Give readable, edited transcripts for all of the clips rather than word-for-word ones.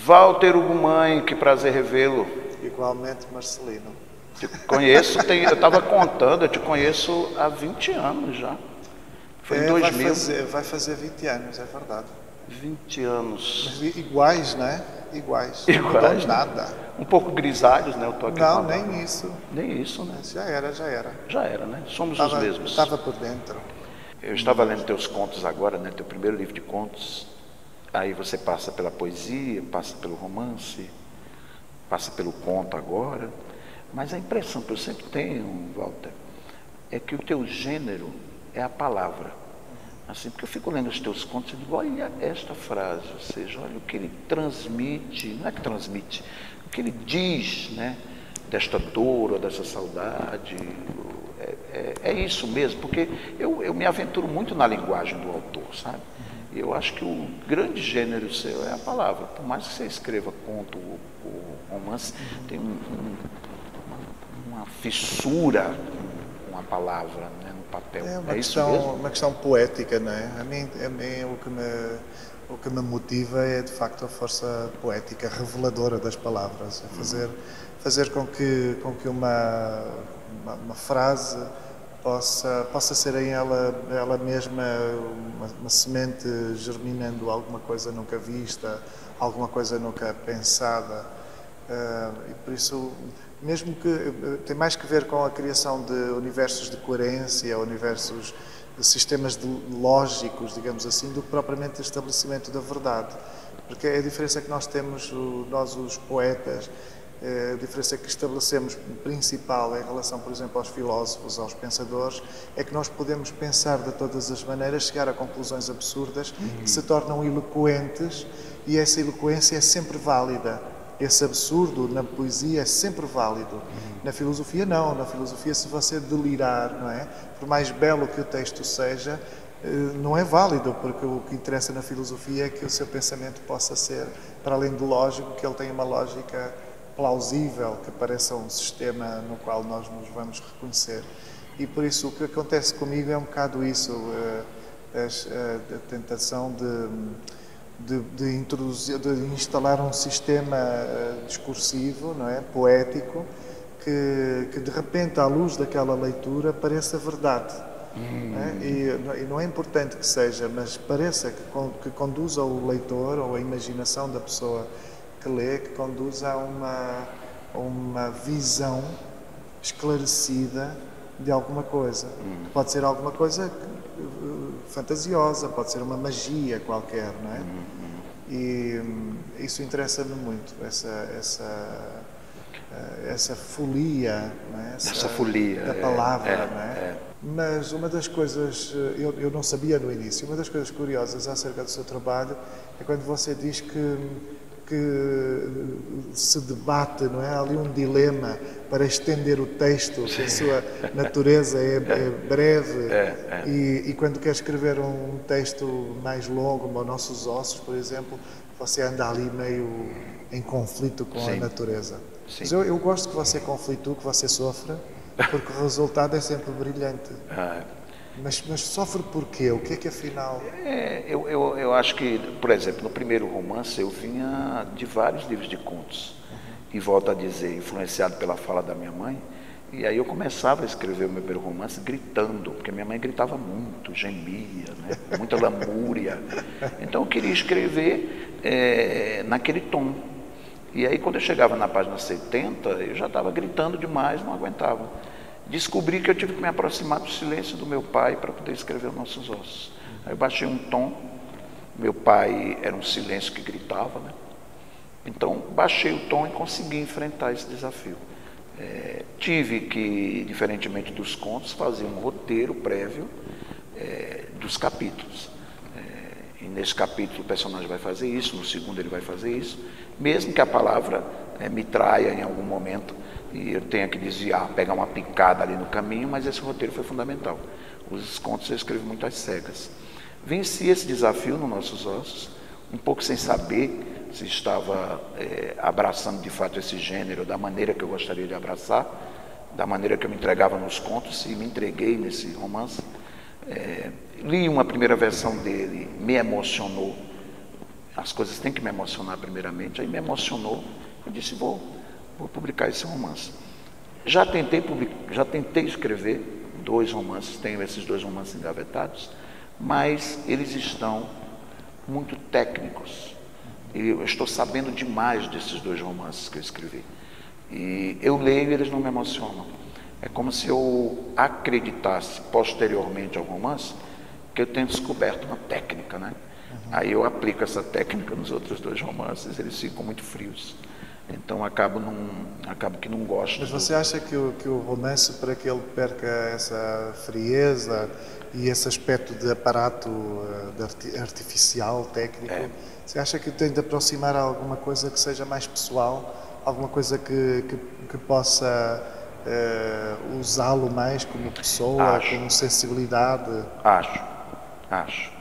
Walter Ugumãe, que prazer revê-lo. Igualmente, Marcelino. Te conheço, eu estava contando, eu te conheço há 20 anos já. Foi em 2000. Vai fazer 20 anos, é verdade. 20 anos. Mas iguais, não é? Iguais. Iguais, não mudou né? nada. Um pouco grisalhos, né? Eu tô aqui Não, com a nem barba. isso. Nem isso, né? Mas já era. Já era, né? Somos os mesmos. Estava por dentro. Eu estava lendo teus contos agora, né? Teu primeiro livro de contos. Aí você passa pela poesia, passa pelo romance, passa pelo conto agora. Mas a impressão que eu sempre tenho, Walter, é que o teu gênero é a palavra. Assim, porque eu fico lendo os teus contos e digo, olha esta frase, ou seja, olha o que ele transmite, não é que transmite, o que ele diz, né, desta dor ou dessa saudade, é isso mesmo, porque eu me aventuro muito na linguagem do autor, sabe? E eu acho que o grande gênero seu é a palavra, por mais que você escreva conto ou romance, tem uma fissura com a palavra, né, no papel. É isso mesmo? uma questão poética, não é? A mim o que me motiva é, de facto, a força poética, reveladora das palavras. É fazer com que uma frase possa ser em ela mesma uma semente germinando alguma coisa nunca vista, alguma coisa nunca pensada. E por isso, mesmo que tem mais que ver com a criação de universos de coerência, universos de sistemas lógicos, digamos assim, do que propriamente o estabelecimento da verdade. Porque a diferença que nós temos, nós os poetas, a diferença que estabelecemos principal em relação, por exemplo, aos filósofos, aos pensadores, é que nós podemos pensar de todas as maneiras, chegar a conclusões absurdas que se tornam eloquentes, e essa eloquência é sempre válida. Esse absurdo na poesia é sempre válido. Na filosofia não. Na filosofia, se você delirar, não é? Por mais belo que o texto seja, não é válido, porque o que interessa na filosofia é que o seu pensamento possa ser, para além do lógico, que ele tenha uma lógica plausível, que pareça um sistema no qual nós nos vamos reconhecer. E por isso o que acontece comigo é um bocado isso, a tentação de instalar um sistema discursivo, não é? Poético, que de repente, à luz daquela leitura, pareça verdade. Não é? E não é importante que seja, mas pareça que conduza o leitor ou a imaginação da pessoa que lê, que conduza a uma visão esclarecida de alguma coisa. Pode ser alguma coisa fantasiosa, pode ser uma magia qualquer, não é? E isso interessa-me muito, essa folia, não é? Essa folia da palavra, não é? Mas uma das coisas, eu não sabia no início, uma das coisas curiosas acerca do seu trabalho é quando você diz que se debate, não é? Há ali um dilema para estender o texto, que a sua natureza é breve, e quando quer escrever um texto mais longo, como Nossos Ossos, por exemplo, você anda ali meio em conflito com a natureza. Sim. Mas eu gosto que você conflitue, que você sofra, porque o resultado é sempre brilhante. Mas sofre por quê? O que é que afinal... Eu acho que, por exemplo, no primeiro romance eu vinha de vários livros de contos. E volto a dizer, influenciado pela fala da minha mãe. E aí eu começava a escrever o meu primeiro romance gritando, porque minha mãe gritava muito, gemia, né? Muita lamúria. Então eu queria escrever naquele tom. E aí quando eu chegava na página 70, eu já estava gritando demais, não aguentava. Descobri que eu tive que me aproximar do silêncio do meu pai para poder escrever Os Nossos Ossos. Aí eu baixei um tom, meu pai era um silêncio que gritava, né? Então baixei o tom e consegui enfrentar esse desafio. Tive que, diferentemente dos contos, fazer um roteiro prévio dos capítulos. E nesse capítulo o personagem vai fazer isso, no segundo ele vai fazer isso, mesmo que a palavra me traia em algum momento e eu tenha que desviar, pegar uma picada ali no caminho, mas esse roteiro foi fundamental. Os contos eu escrevo muito às cegas. Venci esse desafio nos Nossos Ossos, um pouco sem saber se estava abraçando de fato esse gênero da maneira que eu gostaria de abraçar, da maneira que eu me entregava nos contos, se me entreguei nesse romance. Li uma primeira versão dele, me emocionou as coisas têm que me emocionar primeiramente. Aí me emocionou, eu disse, vou publicar esse romance. Já tentei escrever 2 romances, tenho esses 2 romances engavetados, mas eles estão muito técnicos. E eu estou sabendo demais desses 2 romances que eu escrevi. E eu leio e eles não me emocionam. É como se eu acreditasse posteriormente ao romance que eu tenho descoberto uma técnica, né? Aí eu aplico essa técnica nos outros 2 romances, eles ficam muito frios. Então acabo que não gosto. Mas você acha que o romance, para que ele perca essa frieza e esse aspecto de aparato artificial, técnico, você acha que tem de aproximar alguma coisa que seja mais pessoal, alguma coisa que possa usá-lo mais como pessoa, como sensibilidade? Acho.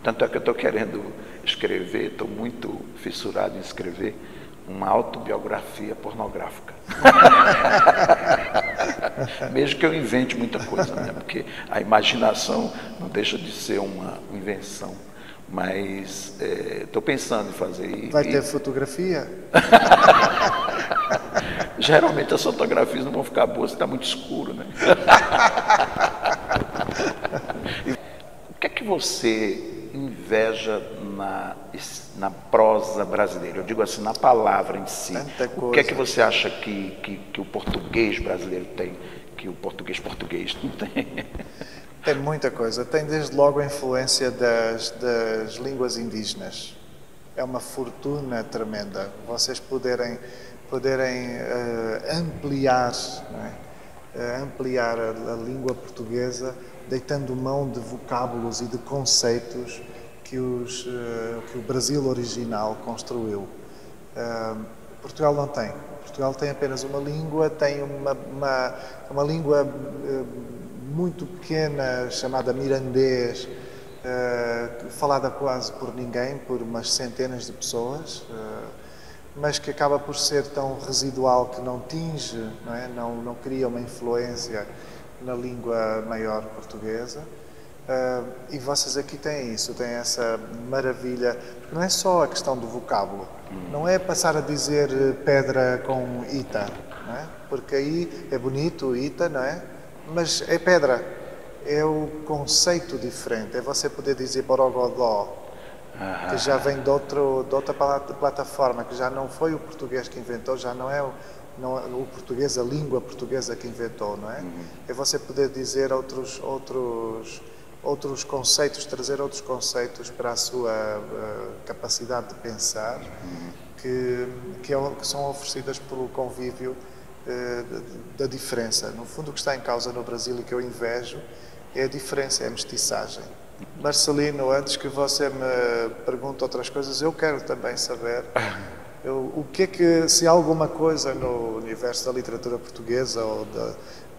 Tanto é que eu estou querendo escrever, estou muito fissurado em escrever uma autobiografia pornográfica. Mesmo que eu invente muita coisa, né? Porque a imaginação não deixa de ser uma invenção. Mas estou pensando em fazer. Vai ter fotografia? Geralmente as fotografias não vão ficar boas se está muito escuro, né? O que é que você inveja na prosa brasileira? Eu digo assim, na palavra em si. O que é que você acha que o português brasileiro tem, que o português não tem? Tem muita coisa. Tem desde logo a influência das línguas indígenas. É uma fortuna tremenda. Vocês poderem ampliar, não é? Ampliar a língua portuguesa, deitando mão de vocábulos e de conceitos que o Brasil original construiu. Portugal não tem. Portugal tem apenas uma língua, tem uma língua muito pequena, chamada mirandês, falada quase por ninguém, por umas centenas de pessoas, mas que acaba por ser tão residual que não tinge, não é? Não cria uma influência na língua maior portuguesa. E vocês aqui têm isso, têm essa maravilha, porque não é só a questão do vocábulo, não é passar a dizer pedra com ita, não é? Porque aí é bonito, ita, não é? Mas é pedra, é o conceito diferente, é você poder dizer borogodó, que já vem de outra plataforma, que já não foi o português que inventou, já não é o português, a língua portuguesa que inventou, não é? É você poder dizer outros conceitos, trazer outros conceitos para a sua capacidade de pensar, que são oferecidas pelo convívio da diferença. No fundo, o que está em causa no Brasil e que eu invejo é a diferença, é a mestiçagem. Marcelino, antes que você me pergunte outras coisas, eu quero também saber o que é que, se há alguma coisa no universo da literatura portuguesa ou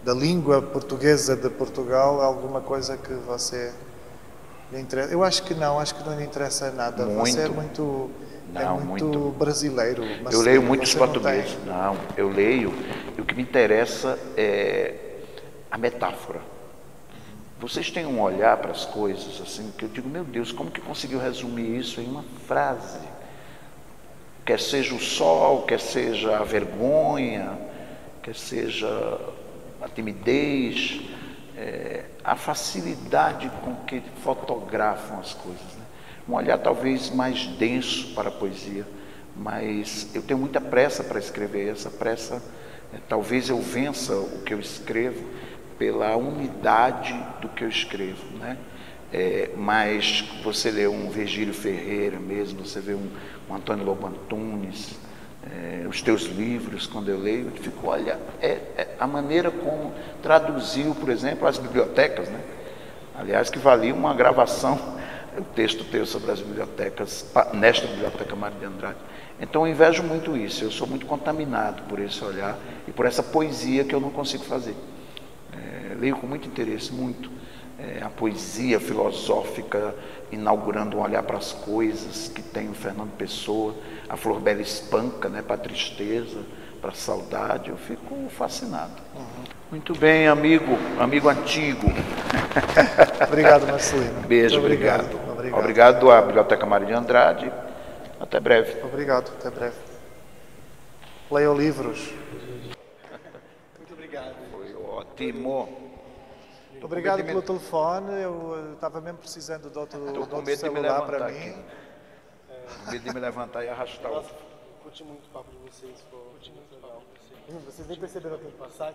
da língua portuguesa de Portugal, alguma coisa que você lhe interessa? Eu acho que não lhe interessa nada. Você é muito brasileiro. Eu leio muitos portugueses. Não, eu leio, e o que me interessa é a metáfora. Vocês têm um olhar para as coisas assim, que eu digo, meu Deus, como que conseguiu resumir isso em uma frase? Quer seja o sol, quer seja a vergonha, quer seja a timidez, a facilidade com que fotografam as coisas, né? Um olhar talvez mais denso para a poesia, mas eu tenho muita pressa para escrever. Essa pressa, talvez eu vença o que eu escrevo pela umidade do que eu escrevo, né? Mas você lê um Virgílio Ferreira mesmo, você vê um Antônio Lobo Antunes, os teus livros, quando eu leio, eu fico, olha, a maneira como traduziu, por exemplo, as bibliotecas, né? Aliás, que valia uma gravação, o texto teu sobre as bibliotecas, nesta Biblioteca Mário de Andrade. Então eu invejo muito isso, eu sou muito contaminado por esse olhar e por essa poesia que eu não consigo fazer. Leio com muito interesse, muito. A poesia filosófica inaugurando um olhar para as coisas que tem o Fernando Pessoa, a Flor Bela Espanca, né, para a tristeza, para a saudade, eu fico fascinado. Muito bem, amigo antigo. Obrigado, Marcelino. Beijo, obrigado. Obrigado à Biblioteca Mário de Andrade, Até breve. Obrigado, até breve. Leiam livros. Muito obrigado. Foi ótimo. Obrigado pelo telefone. Eu estava mesmo precisando de outro, Estou com outro medo de me celular para levantar mim. aqui. Com medo de me levantar e arrastar o... Curti muito o papo de vocês. Curti muito o papo de vocês. Vocês nem perceberam o tempo passar?